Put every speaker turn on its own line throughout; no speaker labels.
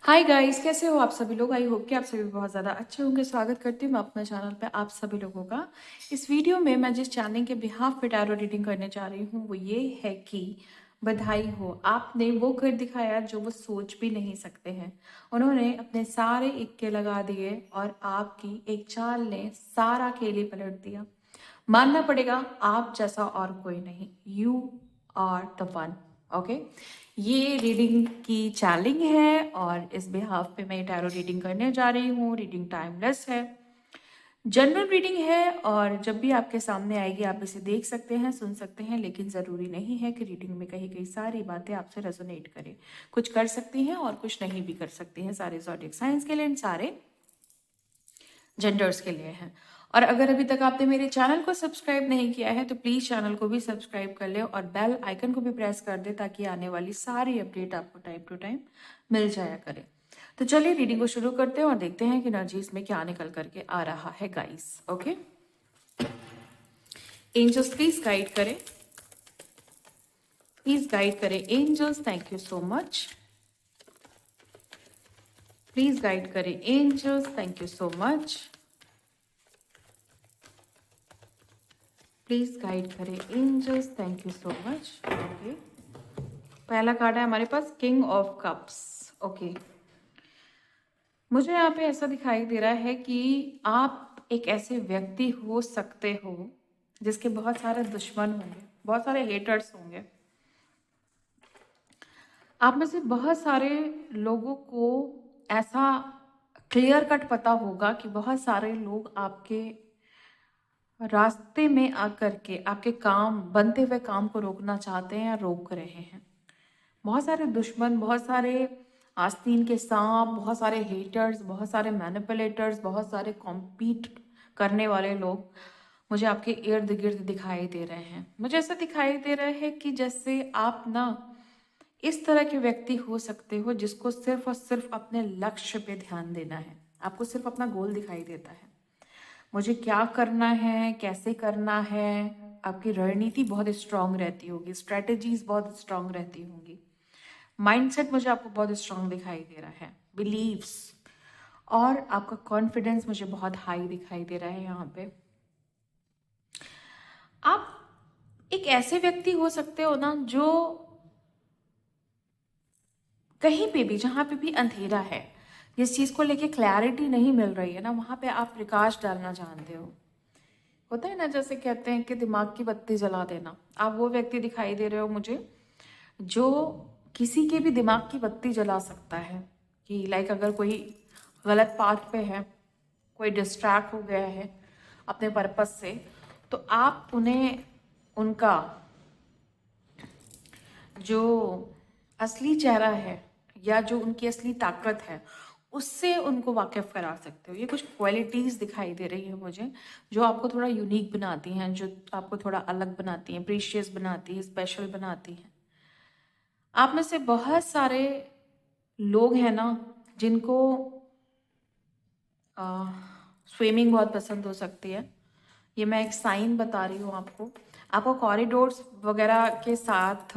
Hi guys, कैसे हो आप सभी लोग। आई होप कि आप सभी बहुत ज़्यादा अच्छे होंगे। स्वागत करती हूँ मैं अपने चैनल पे आप सभी लोगों का। इस वीडियो में मैं जिस चैनल के बिहाफ पे टैरो रीडिंग करने जा रही हूँ वो ये है कि बधाई हो, आपने वो कर दिखाया जो वो सोच भी नहीं सकते हैं। उन्होंने अपने सारे इक्के लगा दिए और आपकी एक चाल ने सारा खेल ही पलट दिया। मानना पड़ेगा, आप जैसा और कोई नहीं। You are the one. Okay, ये रीडिंग की चैनलिंग है और इस बिहाफ पे मैं टैरो रीडिंग करने जा रही हूँ। रीडिंग टाइमलेस है, जनरल रीडिंग है और जब भी आपके सामने आएगी आप इसे देख सकते हैं, सुन सकते हैं, लेकिन ज़रूरी नहीं है कि रीडिंग में कहीं कहीं सारी बातें आपसे रेजोनेट करें। कुछ कर सकती हैं और कुछ नहीं भी कर सकती हैं। सारे ज़ोडिक साइंस के लिए एंड सारे जेंडर्स के लिए हैं। और अगर अभी तक आपने मेरे चैनल को सब्सक्राइब नहीं किया है तो प्लीज़ चैनल को भी सब्सक्राइब कर ले और बेल आइकन को भी प्रेस कर दे ताकि आने वाली सारी अपडेट आपको टाइम टू टाइम मिल जाया करे। तो चलिए रीडिंग को शुरू करते हैं और देखते हैं कि एनर्जीज में क्या निकल करके आ रहा है guys. Okay, angels please guide करें, प्लीज गाइड करें angels. Thank you so much. Please guide करें angels. Thank you so much. Please guide करें angels. Thank you so much. Okay, पहला कार्ड है हमारे पास किंग ऑफ कप्स। ओके, मुझे यहाँ पे ऐसा दिखाई दे रहा है कि आप एक ऐसे व्यक्ति हो सकते हो जिसके बहुत सारे दुश्मन होंगे, बहुत सारे हेटर्स होंगे। आप में से बहुत सारे लोगों को ऐसा क्लियर कट पता होगा कि बहुत सारे लोग आपके रास्ते में आकर के आपके काम, बनते हुए काम को रोकना चाहते हैं या रोक रहे हैं। बहुत सारे दुश्मन, बहुत सारे आस्तीन के सांप, बहुत सारे हेटर्स, बहुत सारे मैनिपुलेटर्स, बहुत सारे कॉम्पीट करने वाले लोग मुझे आपके इर्द गिर्द दिखाई दे रहे हैं। मुझे ऐसा दिखाई दे रहा है कि जैसे आप ना इस तरह के व्यक्ति हो सकते हो जिसको सिर्फ और सिर्फ अपने लक्ष्य पे ध्यान देना है। आपको सिर्फ अपना गोल दिखाई देता है, मुझे क्या करना है, कैसे करना है। आपकी रणनीति बहुत स्ट्रांग रहती होगी, स्ट्रेटजीज बहुत स्ट्रांग रहती होंगी। माइंडसेट मुझे आपको बहुत स्ट्रांग दिखाई दे रहा है, बिलीव्स, और आपका कॉन्फिडेंस मुझे बहुत हाई दिखाई दे रहा है। यहाँ पे आप एक ऐसे व्यक्ति हो सकते हो ना जो कहीं पे भी, जहाँ पे भी अंधेरा है, जिस चीज़ को लेके क्लैरिटी नहीं मिल रही है ना, वहाँ पे आप प्रकाश डालना जानते हो। होता है ना, जैसे कहते हैं कि दिमाग की बत्ती जला देना। आप वो व्यक्ति दिखाई दे रहे हो मुझे जो किसी के भी दिमाग की बत्ती जला सकता है। कि लाइक अगर कोई गलत पाथ पे है, कोई डिस्ट्रैक्ट हो गया है अपने पर्पस से, तो आप उन्हें उनका जो असली चेहरा है या जो उनकी असली ताकत है उससे उनको वाकिफ करा सकते हो। ये कुछ क्वालिटीज़ दिखाई दे रही है मुझे जो आपको थोड़ा यूनिक बनाती हैं, जो आपको थोड़ा अलग बनाती हैं, प्रीशियस बनाती है, स्पेशल बनाती हैं। आप में से बहुत सारे लोग हैं ना जिनको स्विमिंग बहुत पसंद हो सकती है। ये मैं एक साइन बता रही हूँ आपको। आपको कॉरिडोर्स वगैरह के साथ,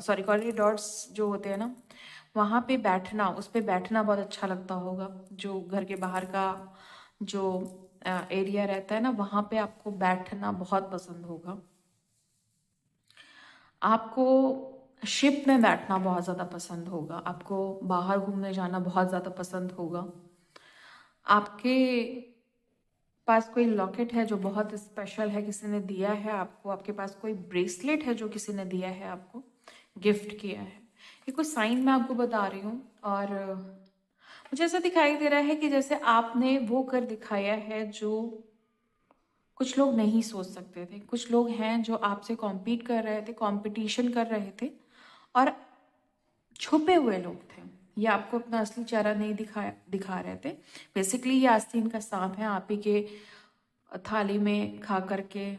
सॉरी, कॉरिडोर्स जो होते हैं ना वहाँ पे बैठना, उस पे बैठना बहुत अच्छा लगता होगा। जो घर के बाहर का जो एरिया रहता है ना, वहाँ पे आपको बैठना बहुत पसंद होगा। आपको शिप में बैठना बहुत ज़्यादा पसंद होगा। आपको बाहर घूमने जाना बहुत ज़्यादा पसंद होगा। आपके पास कोई लॉकेट है जो बहुत स्पेशल है, किसी ने दिया है आपको। आपके पास कोई ब्रेसलेट है जो किसी ने दिया है आपको, गिफ्ट किया है। ये कुछ साइन मैं आपको बता रही हूँ। और मुझे ऐसा दिखाई दे रहा है कि जैसे आपने वो कर दिखाया है जो कुछ लोग नहीं सोच सकते थे। कुछ लोग हैं जो आपसे कॉम्पीट कर रहे थे, कंपटीशन कर रहे थे और छुपे हुए लोग थे। ये आपको अपना असली चेहरा नहीं दिखा रहे थे। बेसिकली ये आस्तीन का सांप है, आप ही के थाली में खा करके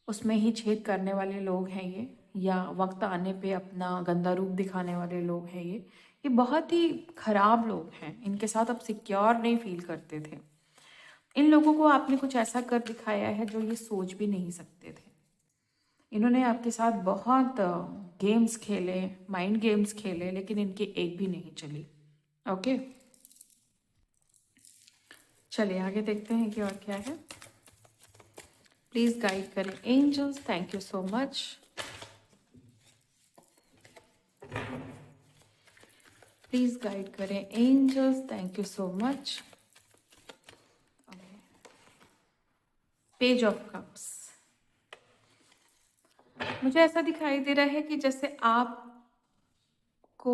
उसमें ही छेद करने वाले लोग हैं ये, या वक्त आने पे अपना गंदा रूप दिखाने वाले लोग हैं ये बहुत ही खराब लोग हैं। इनके साथ आप सिक्योर नहीं फील करते थे। इन लोगों को आपने कुछ ऐसा कर दिखाया है जो ये सोच भी नहीं सकते थे। इन्होंने आपके साथ बहुत गेम्स खेले, माइंड गेम्स खेले, लेकिन इनकी एक भी नहीं चली। ओके, चलिए आगे देखते हैं कि और क्या है। प्लीज गाइड करें angels, thank you so much. Please guide करें angels, thank you so much. Page of cups, मुझे ऐसा दिखाई दे रहा है कि जैसे आपको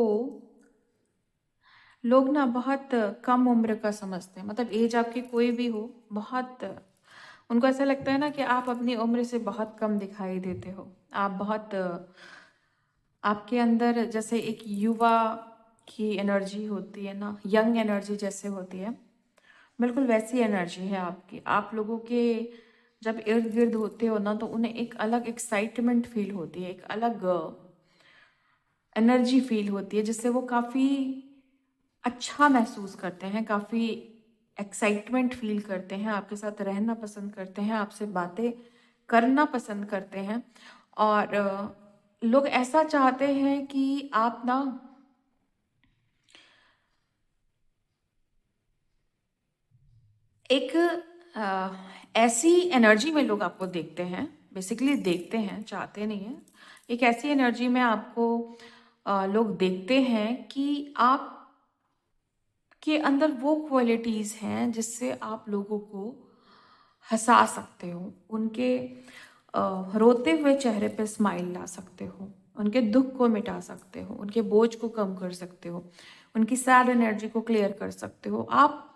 लोग ना बहुत कम उम्र का समझते हैं, मतलब एज आपकी कोई भी हो, बहुत उनको ऐसा लगता है ना कि आप अपनी उम्र से बहुत कम दिखाई देते हो। आप बहुत आपके अंदर जैसे एक युवा की एनर्जी होती है ना, यंग एनर्जी जैसे होती है, बिल्कुल वैसी एनर्जी है आपकी। आप लोगों के जब इर्द गिर्द होते हो ना, तो उन्हें एक अलग एक्साइटमेंट फील होती है, एक अलग एनर्जी फील होती है, जिससे वो काफ़ी अच्छा महसूस करते हैं, काफ़ी एक्साइटमेंट फील करते हैं, आपके साथ रहना पसंद करते हैं, आपसे बातें करना पसंद करते हैं। और लोग ऐसा चाहते हैं कि आप ना एक ऐसी एनर्जी में लोग आपको देखते हैं, बेसिकली देखते हैं, चाहते नहीं हैं। एक ऐसी एनर्जी में आपको लोग देखते हैं कि आप के अंदर वो क्वालिटीज़ हैं जिससे आप लोगों को हंसा सकते हो, उनके रोते हुए चेहरे पे स्माइल ला सकते हो, उनके दुख को मिटा सकते हो, उनके बोझ को कम कर सकते हो, उनकी सैड एनर्जी को क्लियर कर सकते हो। आप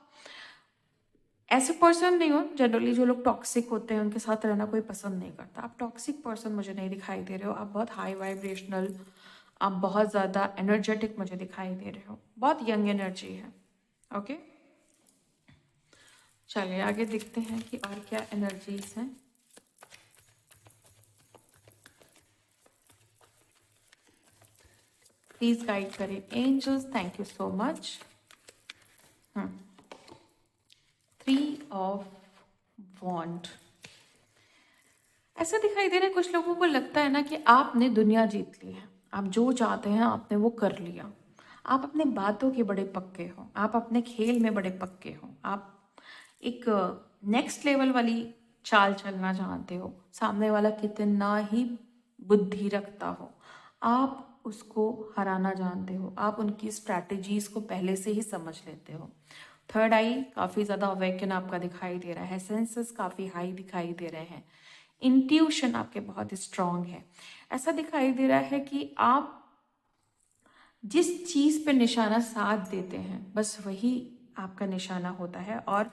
ऐसे पर्सन नहीं हो, जनरली जो लोग टॉक्सिक होते हैं उनके साथ रहना कोई पसंद नहीं करता। आप टॉक्सिक पर्सन मुझे नहीं दिखाई दे रहे हो, आप बहुत हाई वाइब्रेशनल, आप बहुत ज़्यादा एनर्जेटिक मुझे दिखाई दे रहे हो, बहुत यंग एनर्जी है। ओके, चलिए आगे देखते हैं कि और क्या एनर्जीज हैं। प्लीज गाइड करें angels, thank you so much. 3 of wand, ऐसा दिखाई दे रहा है कुछ लोगों को लगता है ना कि आपने दुनिया जीत ली है, आप जो चाहते हैं आपने वो कर लिया, आप अपने बातों के बड़े पक्के हो, आप अपने खेल में बड़े पक्के हो, आप एक नेक्स्ट लेवल वाली चाल चलना चाहते हो, सामने वाला कितना ही बुद्धि रखता हो, आप उसको हराना जानते हो, आप उनकी स्ट्रैटेजीज को पहले से ही समझ लेते हो। थर्ड आई काफ़ी ज़्यादा अवेकन आपका दिखाई दे रहा है, सेंसेस काफ़ी हाई दिखाई दे रहे हैं, इंट्यूशन आपके बहुत स्ट्रांग है। ऐसा दिखाई दे रहा है कि आप जिस चीज़ पे निशाना साध देते हैं बस वही आपका निशाना होता है, और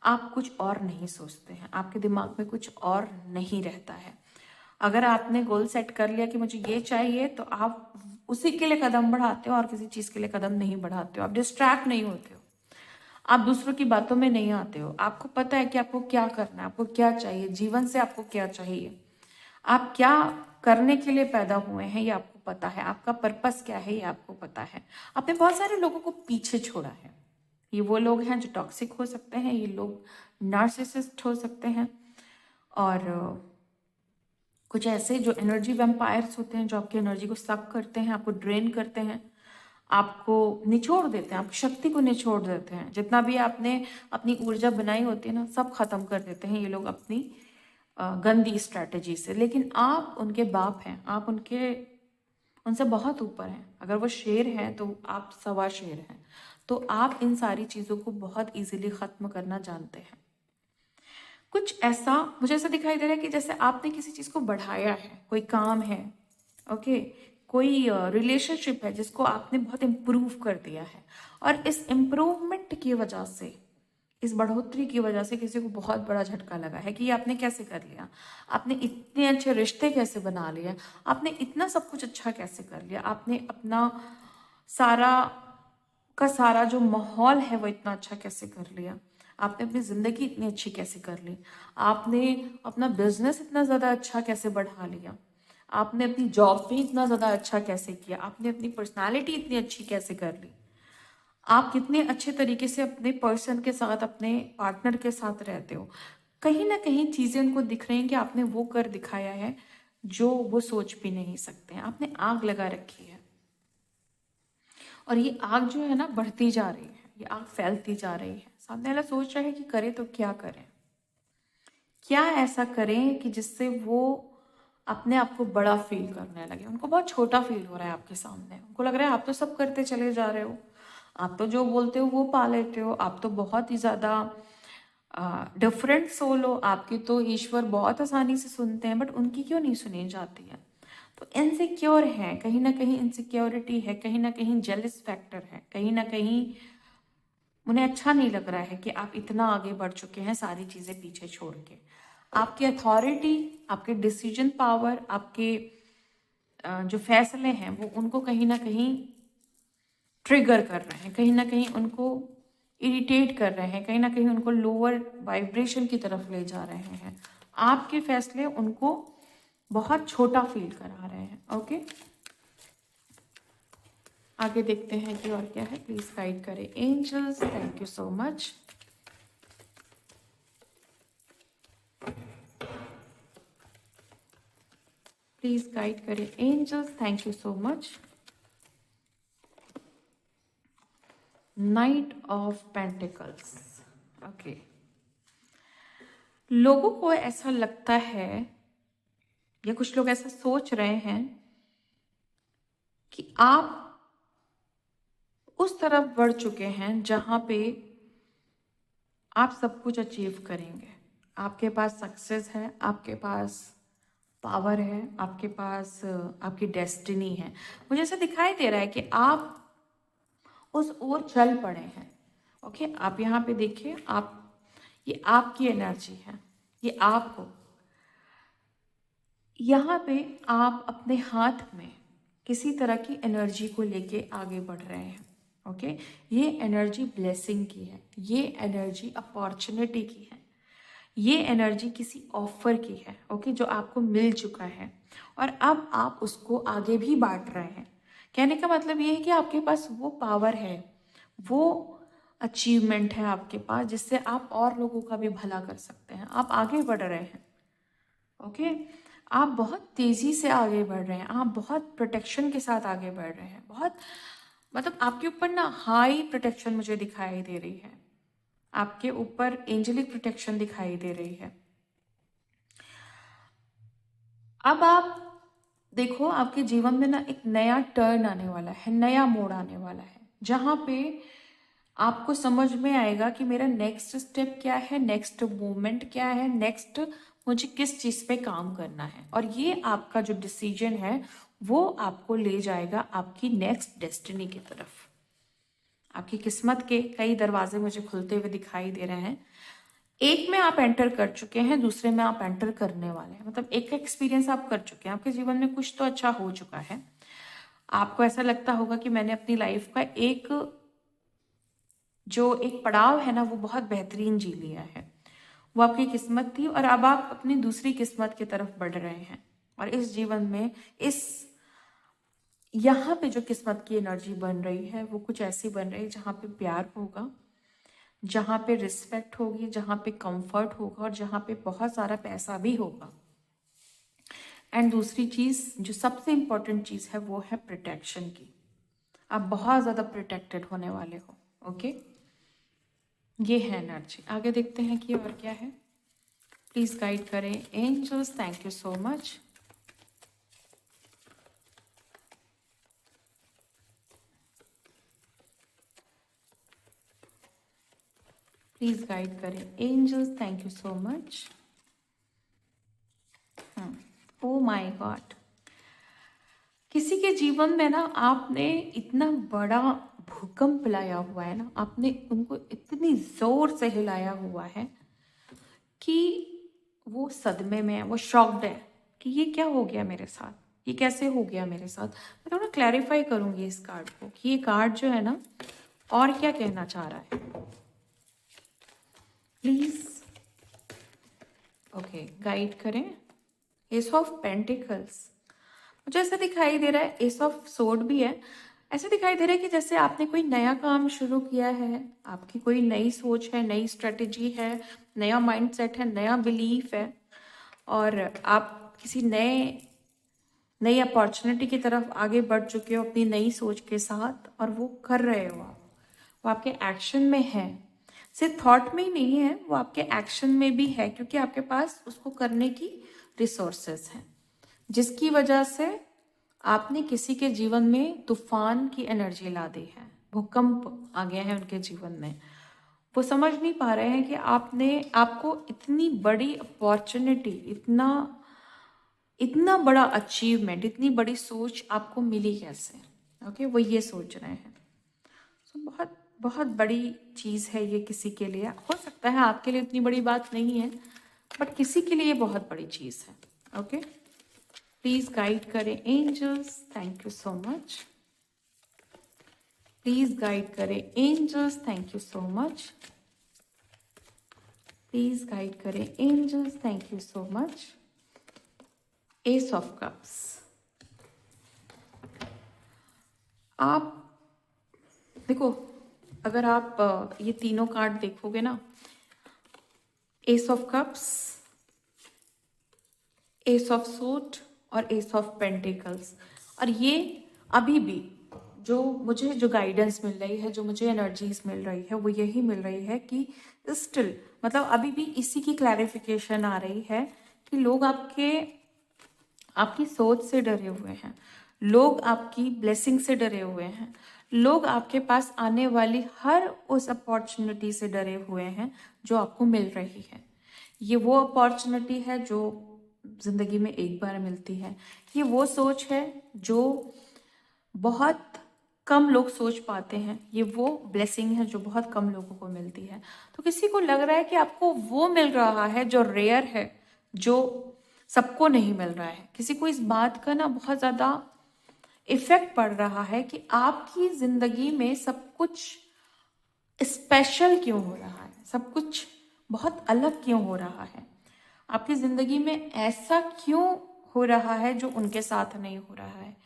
आप कुछ और नहीं सोचते हैं, आपके दिमाग में कुछ और नहीं रहता है। अगर आपने गोल सेट कर लिया कि मुझे ये चाहिए, तो आप उसी के लिए कदम बढ़ाते हो और किसी चीज़ के लिए कदम नहीं बढ़ाते हो, आप डिस्ट्रैक्ट नहीं होते हो, आप दूसरों की बातों में नहीं आते हो। आपको पता है कि आपको क्या करना है, आपको क्या चाहिए, जीवन से आपको क्या चाहिए, आप क्या करने के लिए पैदा हुए हैं ये आपको पता है, आपका पर्पस क्या है ये आपको पता है। आपने बहुत सारे लोगों को पीछे छोड़ा है। ये वो लोग हैं जो टॉक्सिक हो सकते हैं, ये लोग नार्सिसिस्ट हो सकते हैं, और कुछ ऐसे जो एनर्जी वैम्पायर्स होते हैं जो आपकी एनर्जी को सक करते हैं, आपको ड्रेन करते हैं, आपको निचोड़ देते हैं, आपकी शक्ति को निचोड़ देते हैं। जितना भी आपने अपनी ऊर्जा बनाई होती है ना, सब खत्म कर देते हैं ये लोग अपनी गंदी स्ट्रैटेजी से। लेकिन आप उनके बाप हैं, आप उनसे बहुत ऊपर हैं। अगर वो शेर हैं तो आप सवा शेर हैं, तो आप इन सारी चीज़ों को बहुत इजीली ख़त्म करना जानते हैं। कुछ ऐसा मुझे ऐसा दिखाई दे रहा है कि जैसे आपने किसी चीज़ को बढ़ाया है, कोई काम है, ओके, कोई रिलेशनशिप है जिसको आपने बहुत इम्प्रूव कर दिया है, और इस इम्प्रूवमेंट की वजह से, इस बढ़ोतरी की वजह से किसी को बहुत बड़ा झटका लगा है कि ये आपने कैसे कर लिया, आपने इतने अच्छे रिश्ते कैसे बना लिए, आपने इतना सब कुछ अच्छा कैसे कर लिया, आपने अपना सारा का सारा जो माहौल है वो इतना अच्छा कैसे कर लिया, आपने अपनी ज़िंदगी इतनी अच्छी कैसे कर ली, आपने अपना बिजनेस इतना ज़्यादा अच्छा कैसे बढ़ा लिया, आपने अपनी जॉब भी इतना ज़्यादा अच्छा कैसे किया, आपने अपनी पर्सनालिटी इतनी अच्छी कैसे कर ली, आप कितने अच्छे तरीके से अपने पर्सन के साथ, अपने पार्टनर के साथ रहते हो। कहीं ना कहीं चीज़ें उनको दिख रही हैं कि आपने वो कर दिखाया है जो वो सोच भी नहीं सकते हैं। आपने आग लगा रखी है और ये आग जो है ना बढ़ती जा रही है, ये आग फैलती जा रही है। सामने वाला सोच रहा है कि करे तो क्या करें, क्या ऐसा करें कि जिससे वो अपने आप को बड़ा फील करने लगे। उनको बहुत छोटा फील हो रहा है आपके सामने। उनको लग रहा है आप तो सब करते चले जा रहे हो, आप तो जो बोलते हो वो पा लेते हो, आप तो बहुत ही ज़्यादा डिफरेंट सोल हो, आपकी तो ईश्वर बहुत आसानी से सुनते हैं, बट उनकी क्यों नहीं सुनी जाती है। तो इनसिक्योर है, कहीं ना कहीं इनसिक्योरिटी है, कहीं ना कहीं जेलस फैक्टर है, कहीं ना कहीं उन्हें अच्छा नहीं लग रहा है कि आप इतना आगे बढ़ चुके हैं सारी चीज़ें पीछे छोड़ के। आपकी अथॉरिटी, आपके डिसीजन पावर, आपके जो फैसले हैं वो उनको कहीं ना कहीं ट्रिगर कर रहे हैं, कहीं ना कहीं उनको इरिटेट कर रहे हैं, कहीं ना कहीं उनको लोअर वाइब्रेशन की तरफ ले जा रहे हैं। आपके फैसले उनको बहुत छोटा फील करा रहे हैं। ओके, आगे देखते हैं कि और क्या है। प्लीज गाइड करें angels, thank you so much. Please guide करें angels, thank you so much. Knight of pentacles. Okay, लोगों को ऐसा लगता है या कुछ लोग ऐसा सोच रहे हैं कि आप उस तरफ बढ़ चुके हैं जहां पे आप सब कुछ अचीव करेंगे। आपके पास सक्सेस है, आपके पास पावर है, आपके पास आपकी डेस्टिनी है। मुझे ऐसा दिखाई दे रहा है कि आप उस ओर चल पड़े हैं। ओके, आप यहाँ पे देखिए, आप, ये आपकी एनर्जी है, ये आप हो। यहाँ पे आप अपने हाथ में किसी तरह की एनर्जी को लेके आगे बढ़ रहे हैं। ओके, ये एनर्जी ब्लेसिंग की है, ये एनर्जी अपॉर्चुनिटी की है, ये एनर्जी किसी ऑफर की है। ओके, जो आपको मिल चुका है और अब आप उसको आगे भी बांट रहे हैं। कहने का मतलब ये है कि आपके पास वो पावर है, वो अचीवमेंट है आपके पास, जिससे आप और लोगों का भी भला कर सकते हैं। आप आगे बढ़ रहे हैं। ओके, आप बहुत तेजी से आगे बढ़ रहे हैं, आप बहुत प्रोटेक्शन के साथ आगे बढ़ रहे हैं। बहुत मतलब आपके ऊपर ना हाई प्रोटेक्शन मुझे दिखाई दे रही है, आपके ऊपर एंजेलिक प्रोटेक्शन दिखाई दे रही है। अब आप देखो, आपके जीवन में ना एक नया टर्न आने वाला है, नया मोड़ आने वाला है, जहाँ पे आपको समझ में आएगा कि मेरा नेक्स्ट स्टेप क्या है, नेक्स्ट मूवमेंट क्या है, नेक्स्ट मुझे किस चीज़ पे काम करना है। और ये आपका जो डिसीजन है वो आपको ले जाएगा आपकी नेक्स्ट डेस्टिनी की तरफ। आपकी किस्मत के कई दरवाजे मुझे खुलते हुए दिखाई दे रहे हैं। एक में आप एंटर कर चुके हैं, दूसरे में आप एंटर करने वाले हैं। मतलब एक एक्सपीरियंस आप कर चुके हैं, आपके जीवन में कुछ तो अच्छा हो चुका है। आपको ऐसा लगता होगा कि मैंने अपनी लाइफ का एक जो एक पड़ाव है ना वो बहुत बेहतरीन जी लिया है, वो आपकी किस्मत थी और अब आप अपनी दूसरी किस्मत की तरफ बढ़ रहे हैं। और इस जीवन में इस यहाँ पे जो किस्मत की एनर्जी बन रही है वो कुछ ऐसी बन रही है जहाँ पे प्यार होगा, जहाँ पे रिस्पेक्ट होगी, जहाँ पे कंफर्ट होगा और जहाँ पे बहुत सारा पैसा भी होगा। एंड दूसरी चीज़ जो सबसे इम्पोर्टेंट चीज़ है वो है प्रोटेक्शन की। आप बहुत ज़्यादा प्रोटेक्टेड होने वाले हो। ओके, ये है एनर्जी। आगे देखते हैं कि और क्या है। प्लीज़ गाइड करें angels, thank you so much. Please guide करें angels, thank you so much. Oh my God, किसी के जीवन में ना आपने इतना बड़ा भूकंप लाया हुआ है ना, आपने उनको इतनी जोर से हिलाया हुआ है कि वो सदमे में है, वो शॉक्ड है कि ये क्या हो गया मेरे साथ, ये कैसे हो गया मेरे साथ। मैं थोड़ा क्लैरिफाई करूंगी इस कार्ड को कि ये कार्ड जो है ना और क्या कहना चाह रहा है। प्लीज ओके, गाइड करें। एस ऑफ पेंटिकल्स, मुझे ऐसा दिखाई दे रहा है, एस ऑफ सोर्ड भी है। ऐसे दिखाई दे रहा है कि जैसे आपने कोई नया काम शुरू किया है, आपकी कोई नई सोच है, नई स्ट्रेटेजी है, नया माइंडसेट है, नया बिलीफ है और आप किसी नए नई अपॉर्चुनिटी की तरफ आगे बढ़ चुके हो अपनी नई सोच के साथ, और वो कर रहे हो आप, वो आपके एक्शन में है, सिर्फ थॉट में ही नहीं है, वो आपके एक्शन में भी है, क्योंकि आपके पास उसको करने की रिसोर्सेस हैं, जिसकी वजह से आपने किसी के जीवन में तूफान की एनर्जी ला दी है, भूकंप आ गया है उनके जीवन में। वो समझ नहीं पा रहे हैं कि आपको इतनी बड़ी अपॉर्चुनिटी, इतना इतना बड़ा अचीवमेंट, इतनी बड़ी सोच आपको मिली कैसे। ओके, वो ये सोच रहे हैं। तो बहुत बहुत बड़ी चीज़ है ये किसी के लिए। हो सकता है आपके लिए इतनी बड़ी बात नहीं है, बट किसी के लिए ये बहुत बड़ी चीज़ है। ओके, प्लीज़ गाइड करें angels, thank you so much. Please guide करें angels, thank you so much. Please guide करें angels, thank you so much. Ace of cups, आप देखो, अगर आप ये तीनों कार्ड देखोगे ना, ace of cups, ace of suit और एस ऑफ पेंटिकल्स, और ये अभी भी जो गाइडेंस मिल रही है, जो मुझे एनर्जीज मिल रही है, वो यही मिल रही है कि स्टिल, मतलब अभी भी इसी की क्लैरिफिकेशन आ रही है कि लोग आपकी सोच से डरे हुए हैं, लोग आपकी ब्लेसिंग से डरे हुए हैं, लोग आपके पास आने वाली हर उस अपॉर्चुनिटी से डरे हुए हैं जो आपको मिल रही है। ये वो अपॉर्चुनिटी है जो जिंदगी में एक बार मिलती है। ये वो सोच है जो बहुत कम लोग सोच पाते हैं। ये वो ब्लेसिंग है जो बहुत कम लोगों को मिलती है। तो किसी को लग रहा है कि आपको वो मिल रहा है जो रेयर है, जो सबको नहीं मिल रहा है। किसी को इस बात का ना बहुत ज़्यादा इफेक्ट पड़ रहा है कि आपकी ज़िंदगी में सब कुछ स्पेशल क्यों हो रहा है, सब कुछ बहुत अलग क्यों हो रहा है, आपकी ज़िंदगी में ऐसा क्यों हो रहा है जो उनके साथ नहीं हो रहा है।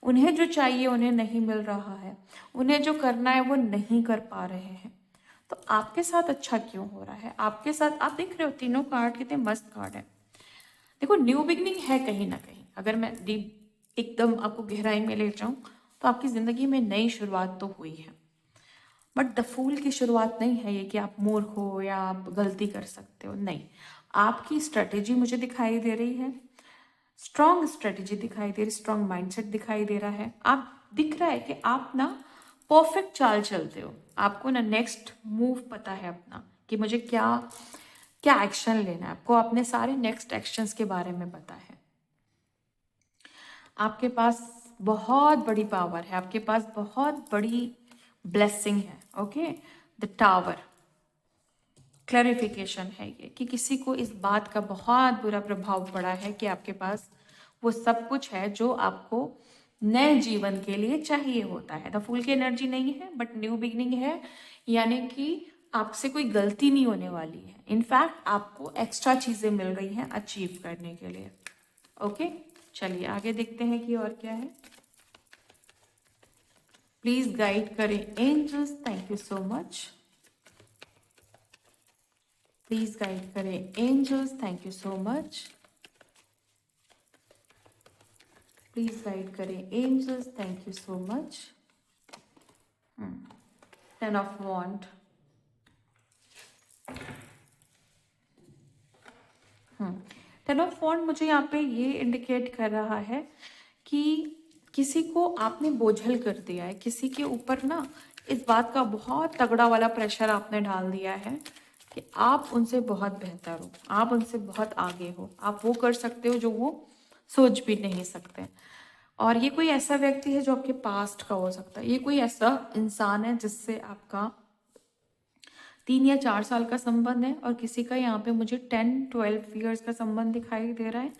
उन्हें जो चाहिए उन्हें नहीं मिल रहा है, उन्हें जो करना है वो नहीं कर पा रहे हैं। तो आपके साथ अच्छा क्यों हो रहा है, आपके साथ आप देख रहे हो तीनों कार्ड कितने मस्त कार्ड है। देखो, न्यू बिगनिंग है कहीं ना कहीं। अगर मैं डीप एकदम आपको गहराई में ले जाऊं तो आपकी ज़िंदगी में नई शुरुआत तो हुई है, बट द फूल की शुरुआत नहीं है ये कि आप मूर्ख हो या आप गलती कर सकते हो। नहीं, आपकी स्ट्रेटेजी मुझे दिखाई दे रही है, स्ट्रॉन्ग स्ट्रेटेजी दिखाई दे रही, स्ट्रॉन्ग माइंडसेट दिखाई दे रहा है। आप दिख रहा है कि आप ना परफेक्ट चाल चलते हो, आपको ना नेक्स्ट मूव पता है अपना कि मुझे क्या क्या एक्शन लेना है। आपको अपने सारे नेक्स्ट एक्शंस के बारे में पता है। आपके पास बहुत बड़ी पावर है, आपके पास बहुत बड़ी ब्लेसिंग है। ओके, द टावर, क्लैरिफिकेशन है ये कि किसी को इस बात का बहुत बुरा प्रभाव पड़ा है कि आपके पास वो सब कुछ है जो आपको नए जीवन के लिए चाहिए होता है। द फूल की एनर्जी नहीं है, बट न्यू बिगनिंग है, यानी कि आपसे कोई गलती नहीं होने वाली है। इनफैक्ट आपको एक्स्ट्रा चीज़ें मिल रही हैं अचीव करने के लिए। ओके, चलिए आगे देखते हैं कि और क्या है। प्लीज गाइड करें angels, thank you so much. Please guide करें angels, thank you so much. Please guide करें angels, thank you so much. 10 of wand, 10 of wand मुझे यहाँ पे ये इंडिकेट कर रहा है कि किसी को आपने बोझल कर दिया है, किसी के ऊपर ना इस बात का बहुत तगड़ा वाला प्रेशर आपने डाल दिया है कि आप उनसे बहुत बेहतर हो, आप उनसे बहुत आगे हो, आप वो कर सकते हो जो वो सोच भी नहीं सकते। और ये कोई ऐसा व्यक्ति है जो आपके पास्ट का हो सकता है, ये कोई ऐसा इंसान है जिससे आपका 3 या 4 साल का संबंध है, और किसी का यहाँ पे मुझे 10-12 ईयर्स का संबंध दिखाई दे रहा है।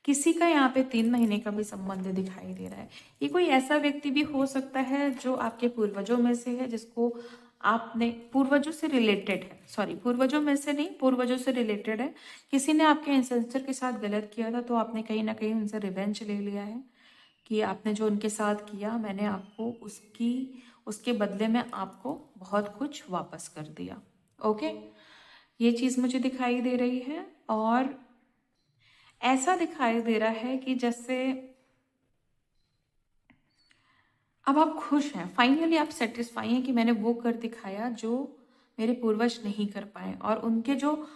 किसी का यहाँ पे 3 महीने का भी संबंध दिखाई दे रहा है। ये कोई ऐसा व्यक्ति भी हो सकता है जो आपके पूर्वजों में से है, जिसको आपने पूर्वजों से रिलेटेड है, सॉरी पूर्वजों में से नहीं, पूर्वजों से रिलेटेड है। किसी ने आपके एंसेस्टर के साथ गलत किया था, तो आपने कहीं ना कहीं उनसे रिवेंज ले लिया है कि आपने जो उनके साथ किया, मैंने आपको उसके बदले में आपको बहुत कुछ वापस कर दिया। ओके, ये चीज़ मुझे दिखाई दे रही है। और ऐसा दिखाई दे रहा है कि जैसे अब आप खुश हैं, फाइनली आप सेटिस्फाई हैं कि मैंने वो कर दिखाया जो मेरे पूर्वज नहीं कर पाए, और उनके जो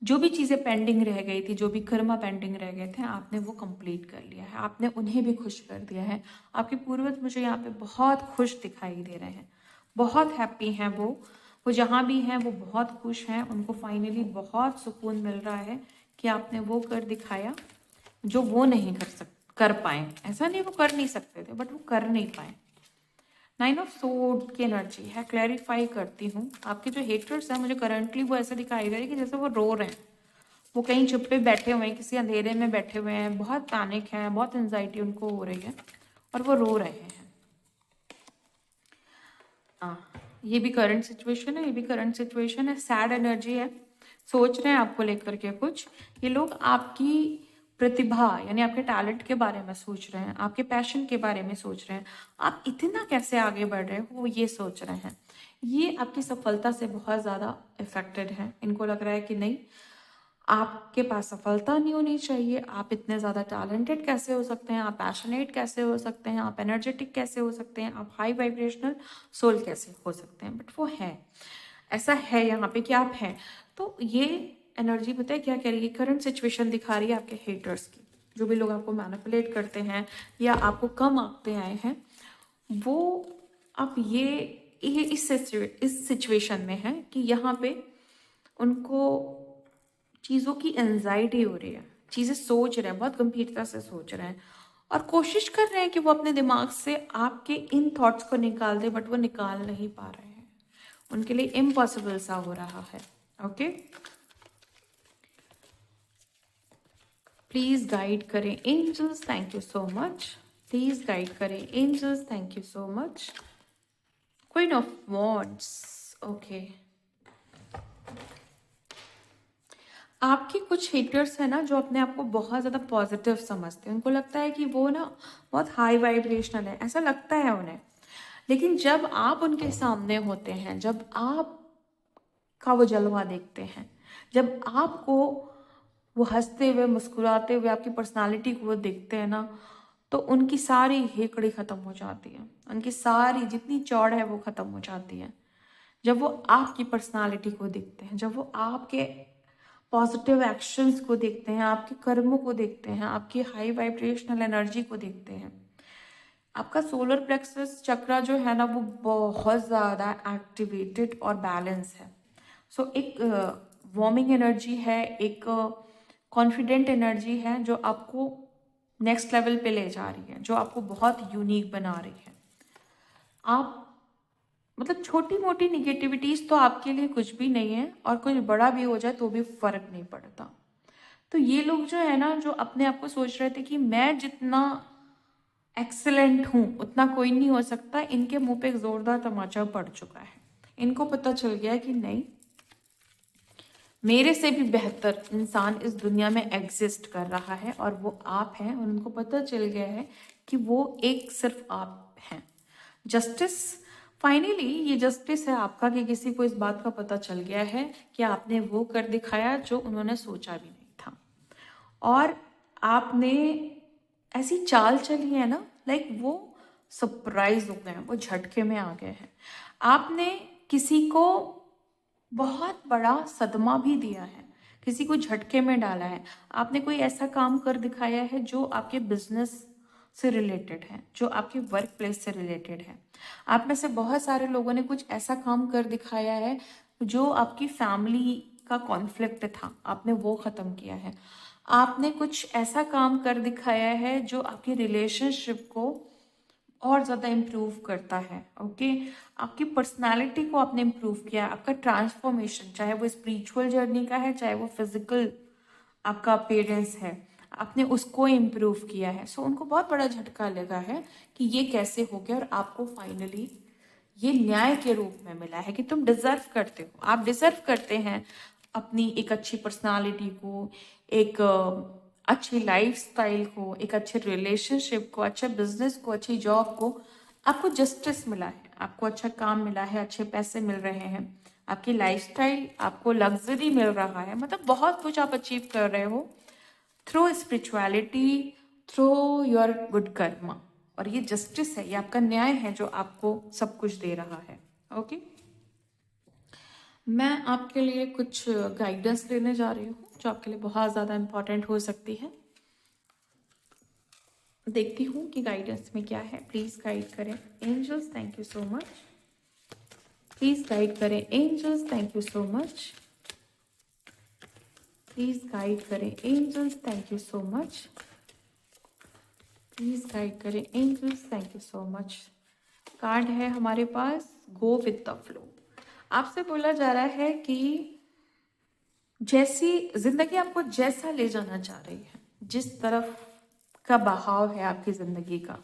जो भी चीज़ें पेंडिंग रह गई थी, जो भी कर्मा पेंडिंग रह गए थे, आपने वो कंप्लीट कर लिया है, आपने उन्हें भी खुश कर दिया है। आपके पूर्वज मुझे यहाँ पे बहुत खुश दिखाई दे रहे हैं, बहुत हैप्पी हैं वो जहाँ भी हैं वो बहुत खुश हैं, उनको फाइनली बहुत सुकून मिल रहा है कि आपने वो कर दिखाया जो वो नहीं कर पाए। ऐसा नहीं वो कर नहीं सकते थे, बट वो कर नहीं पाए। 9 ऑफ सोर्ड की एनर्जी है। क्लैरिफाई करती हूँ, आपके जो हेटर्स हैं मुझे करंटली वो ऐसा दिखाई दे रहा है कि जैसे वो रो रहे हैं, वो कहीं चुप पे बैठे हुए हैं, किसी अंधेरे में बैठे हुए हैं, बहुत पैनिक है, बहुत एंजाइटी उनको हो रही है और वो रो रहे हैं। ये भी करंट सिचुएशन है, ये भी करंट सिचुएशन है। सैड एनर्जी है, सोच रहे हैं आपको लेकर के कुछ। ये लोग आपकी प्रतिभा यानी आपके टैलेंट के बारे में सोच रहे हैं, आपके पैशन के बारे में सोच रहे हैं, आप इतना कैसे आगे बढ़ रहे हो वो ये सोच रहे हैं। ये आपकी सफलता से बहुत ज़्यादा इफेक्टेड है। इनको लग रहा है कि नहीं, आपके पास सफलता नहीं होनी चाहिए, आप इतने ज़्यादा टैलेंटेड कैसे हो सकते हैं, आप पैशनेट कैसे हो सकते हैं, आप एनर्जेटिक कैसे हो सकते हैं, आप हाई वाइब्रेशनल सोल कैसे हो सकते हैं। बट वो है, ऐसा है यहाँ पे कि आप हैं। तो ये एनर्जी पता है क्या कह रही है, करंट सिचुएशन दिखा रही है आपके हेटर्स की। जो भी लोग आपको मैनिपुलेट करते हैं या आपको कम आंकते आए हैं, वो अब ये इस सिचुएशन में है कि यहाँ पे उनको चीज़ों की एंजाइटी हो रही है, चीज़ें सोच रहे हैं, बहुत गंभीरता से सोच रहे हैं और कोशिश कर रहे हैं कि वो अपने दिमाग से आपके इन थॉट्स को निकाल दे, बट वो निकाल नहीं पा रहे हैं। उनके लिए इम्पॉसिबल सा हो रहा है। ओके, प्लीज गाइड करें angels, thank you so much. Please guide करें angels, thank you so much. Queen of wands, okay. आपके कुछ हेटर्स हैं ना जो अपने आप को बहुत ज़्यादा पॉजिटिव समझते हैं, उनको लगता है कि वो ना बहुत हाई वाइब्रेशनल है, ऐसा लगता है उन्हें। लेकिन जब आप उनके सामने होते हैं, जब आप का वो जलवा देखते हैं, जब आपको वो हंसते हुए मुस्कुराते हुए आपकी पर्सनालिटी को वो देखते हैं ना, तो उनकी सारी हेकड़ी ख़त्म हो जाती है, उनकी सारी जितनी चौड़ है वो ख़त्म हो जाती है। जब वो आपकी पर्सनालिटी को देखते हैं, जब वो आपके पॉजिटिव एक्शंस को देखते हैं, आपके कर्मों को देखते हैं, आपकी हाई वाइब्रेशनल एनर्जी को देखते हैं, आपका सोलर प्लेक्सस चक्रा जो है ना वो बहुत ज़्यादा एक्टिवेटेड और बैलेंस है। सो एक वार्मिंग एनर्जी है, एक कॉन्फिडेंट एनर्जी है जो आपको नेक्स्ट लेवल पे ले जा रही है, जो आपको बहुत यूनिक बना रही है। आप मतलब छोटी मोटी निगेटिविटीज़ तो आपके लिए कुछ भी नहीं है, और कुछ बड़ा भी हो जाए तो भी फर्क नहीं पड़ता। तो ये लोग जो है ना, जो अपने आप को सोच रहे थे कि मैं जितना एक्सेलेंट हूँ उतना कोई नहीं हो सकता, इनके मुंह पे एक जोरदार तमाचा पड़ चुका है। इनको पता चल गया कि नहीं, मेरे से भी बेहतर इंसान इस दुनिया में एग्जिस्ट कर रहा है और वो आप हैं। और उनको पता चल गया है कि वो एक सिर्फ आप हैं। जस्टिस, फाइनली ये जस्टिस है आपका कि किसी को इस बात का पता चल गया है कि आपने वो कर दिखाया जो उन्होंने सोचा भी नहीं था, और आपने ऐसी चाल चली है ना, लाइक वो सरप्राइज हो गए हैं, वो झटके में आ गए हैं। आपने किसी को बहुत बड़ा सदमा भी दिया है, किसी को झटके में डाला है। आपने कोई ऐसा काम कर दिखाया है जो आपके बिजनेस से रिलेटेड है, जो आपके वर्क प्लेस से रिलेटेड है। आप में से बहुत सारे लोगों ने कुछ ऐसा काम कर दिखाया है जो आपकी फैमिली का कॉन्फ्लिक्ट था, आपने वो ख़त्म किया है। आपने कुछ ऐसा काम कर दिखाया है जो आपकी रिलेशनशिप को और ज़्यादा इम्प्रूव करता है। ओके, आपकी पर्सनालिटी को आपने इम्प्रूव किया, आपका ट्रांसफॉर्मेशन, चाहे वो स्पिरिचुअल जर्नी का है, चाहे वो फिजिकल आपका अपीयरेंस है, आपने उसको इम्प्रूव किया है। सो उनको बहुत बड़ा झटका लगा है कि ये कैसे हो गया, और आपको फाइनली ये न्याय के रूप में मिला है कि तुम डिजर्व करते हो, आप डिजर्व करते हैं अपनी एक अच्छी पर्सनालिटी को, एक अच्छी लाइफस्टाइल को, एक अच्छे रिलेशनशिप को, अच्छे बिजनेस को, अच्छी जॉब को। आपको जस्टिस मिला है, आपको अच्छा काम मिला है, अच्छे पैसे मिल रहे हैं, आपकी लाइफस्टाइल, आपको लग्जरी मिल रहा है, मतलब बहुत कुछ आप अचीव कर रहे हो through spirituality, through your good Karma. और ये जस्टिस है, ये आपका न्याय है जो आपको सब कुछ दे रहा है। ओके, मैं आपके लिए कुछ गाइडेंस लेने जा रही हूँ जो आपके लिए बहुत ज़्यादा इम्पोर्टेंट हो सकती है। देखती हूँ कि गाइडेंस में क्या है। प्लीज़ गाइड करें angels, thank you so much. Please guide करें angels, thank you so much. Please guide करें angels, thank you so much. Please guide करें angels, thank you so much. Card है हमारे पास गो विद द फ्लो। आपसे बोला जा रहा है कि जैसी जिंदगी आपको जैसा ले जाना चाह रही है, जिस तरफ का बहाव है आपकी जिंदगी का,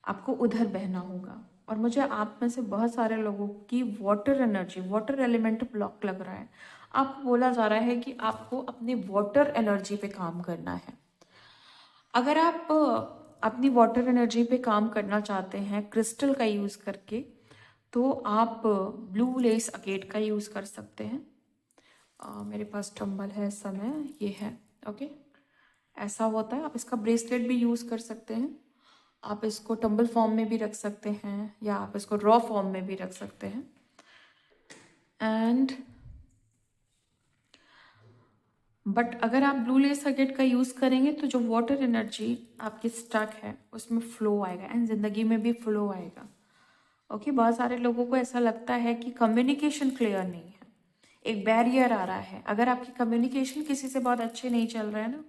आपको उधर बहना होगा। और मुझे आप में से बहुत सारे लोगों की water energy, water element block लग रहा है। आपको बोला जा रहा है कि आपको अपनी वाटर एनर्जी पे काम करना है। अगर आप अपनी वाटर एनर्जी पे काम करना चाहते हैं क्रिस्टल का यूज़ करके, तो आप ब्लू लेस अगेट का यूज़ कर सकते हैं। मेरे पास टंबल है, समय ये है। ओके, ऐसा होता है। आप इसका ब्रेसलेट भी यूज़ कर सकते हैं। आप इसको टंबल फॉर्म में भी रख सकते हैं या आप इसको रॉ फॉर्म में भी रख सकते हैं। एंड बट अगर आप ब्लू लेस अगेट का यूज़ करेंगे तो जो वाटर एनर्जी आपकी स्टक है उसमें फ्लो आएगा एंड ज़िंदगी में भी फ्लो आएगा। ओके, बहुत सारे लोगों को ऐसा लगता है कि कम्युनिकेशन क्लियर नहीं है, एक बैरियर आ रहा है। अगर आपकी कम्युनिकेशन किसी से बहुत अच्छे नहीं चल रहे हैं ना,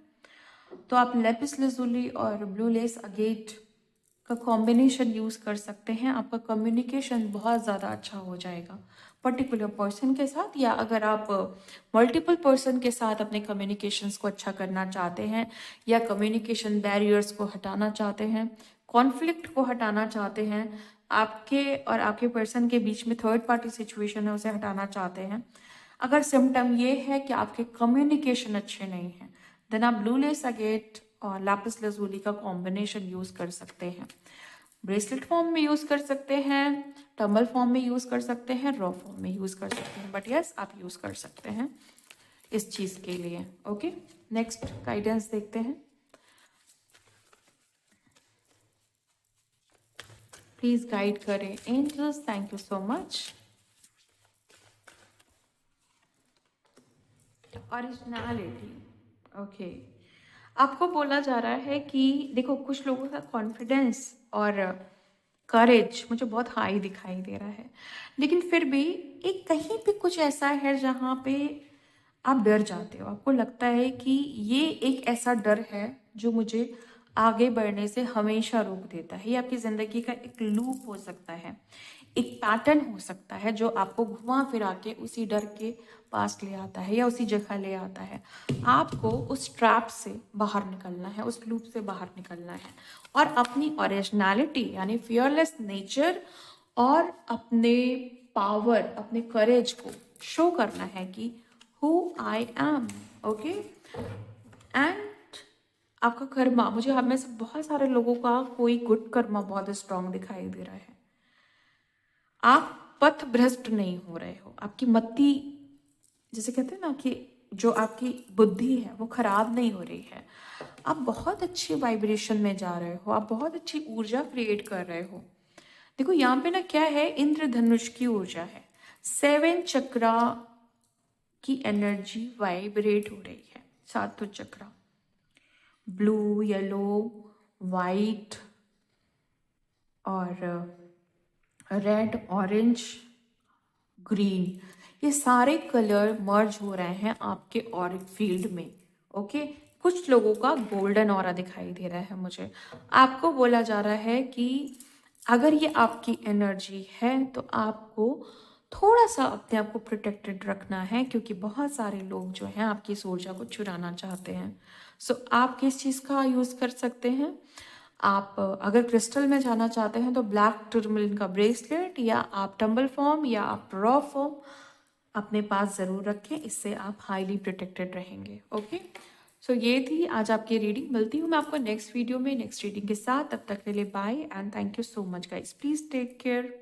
तो आप लेपिस lazuli और ब्लू लेस अगेट का कॉम्बिनेशन यूज़ कर सकते हैं। आपका कम्युनिकेशन बहुत ज़्यादा अच्छा हो जाएगा पर्टिकुलर पर्सन के साथ, या अगर आप मल्टीपल पर्सन के साथ अपने कम्युनिकेशंस को अच्छा करना चाहते हैं या कम्युनिकेशन बैरियर्स को हटाना चाहते हैं, कॉन्फ्लिक्ट को हटाना चाहते हैं, आपके और आपके पर्सन के बीच में थर्ड पार्टी सिचुएशन है उसे हटाना चाहते हैं, अगर सिम्टम ये है कि आपके कम्युनिकेशन अच्छे नहीं हैं, देन आप ब्लू लेस अगेट और लापिस lazuli का कॉम्बिनेशन यूज़ कर सकते हैं। ब्रेसलेट फॉर्म में यूज़ कर सकते हैं, टम्बल फॉर्म में यूज़ कर सकते हैं, रॉ फॉर्म में यूज़ कर सकते हैं, बट यस आप यूज़ कर सकते हैं इस चीज़ के लिए। ओके, नेक्स्ट गाइडेंस देखते हैं। प्लीज़ गाइड करें angels, thank you so much. Originality, okay, आपको बोला जा रहा है कि देखो कुछ लोगों का कॉन्फिडेंस और करेज मुझे बहुत हाई दिखाई दे रहा है, लेकिन फिर भी एक कहीं पे कुछ ऐसा है जहाँ पे आप डर जाते हो। आपको लगता है कि ये एक ऐसा डर है जो मुझे आगे बढ़ने से हमेशा रोक देता है। ये आपकी ज़िंदगी का एक लूप हो सकता है, एक पैटर्न हो सकता है जो आपको घुमा फिरा के उसी डर के पास ले आता है या उसी जगह ले आता है। आपको उस ट्रैप से बाहर निकलना है, उस लूप से बाहर निकलना है और अपनी ओरिजिनलिटी यानी फियरलेस नेचर और अपने पावर, अपने करेज को शो करना है कि who I am. Okay, and आपका कर्मा, मुझे आप में से बहुत सारे लोगों का कोई गुड कर्मा बहुत स्ट्रांग दिखाई दे रहा है। आप पथ भ्रष्ट नहीं हो रहे हो, आपकी मति, जैसे कहते हैं ना कि जो आपकी बुद्धि है वो खराब नहीं हो रही है। आप बहुत अच्छी वाइब्रेशन में जा रहे हो, आप बहुत अच्छी ऊर्जा क्रिएट कर रहे हो। देखो यहाँ पे ना क्या है, इंद्रधनुष की ऊर्जा है, 7 चक्रा की एनर्जी वाइब्रेट हो रही है। 7 चक्रा, ब्लू, येलो, वाइट और रेड, ऑरेंज, ग्रीन, ये सारे कलर मर्ज हो रहे हैं आपके ऑरिक फील्ड में। ओके, कुछ लोगों का गोल्डन ऑरा दिखाई दे रहा है मुझे। आपको बोला जा रहा है कि अगर ये आपकी एनर्जी है तो आपको थोड़ा सा अपने आप को प्रोटेक्टेड रखना है, क्योंकि बहुत सारे लोग जो हैं आपकी इस ऊर्जा को चुराना चाहते हैं। सो आप किस चीज़ का यूज़ कर सकते हैं? आप अगर क्रिस्टल में जाना चाहते हैं तो ब्लैक टूरमलिन का ब्रेसलेट, या आप टंबल फॉर्म या आप रॉ फॉर्म अपने पास ज़रूर रखें, इससे आप हाईली प्रोटेक्टेड रहेंगे। ओके, सो ये थी आज आपकी रीडिंग। मिलती हूँ मैं आपको नेक्स्ट वीडियो में नेक्स्ट रीडिंग के साथ। तब तक के लिए bye and thank you so much guys. Please take care.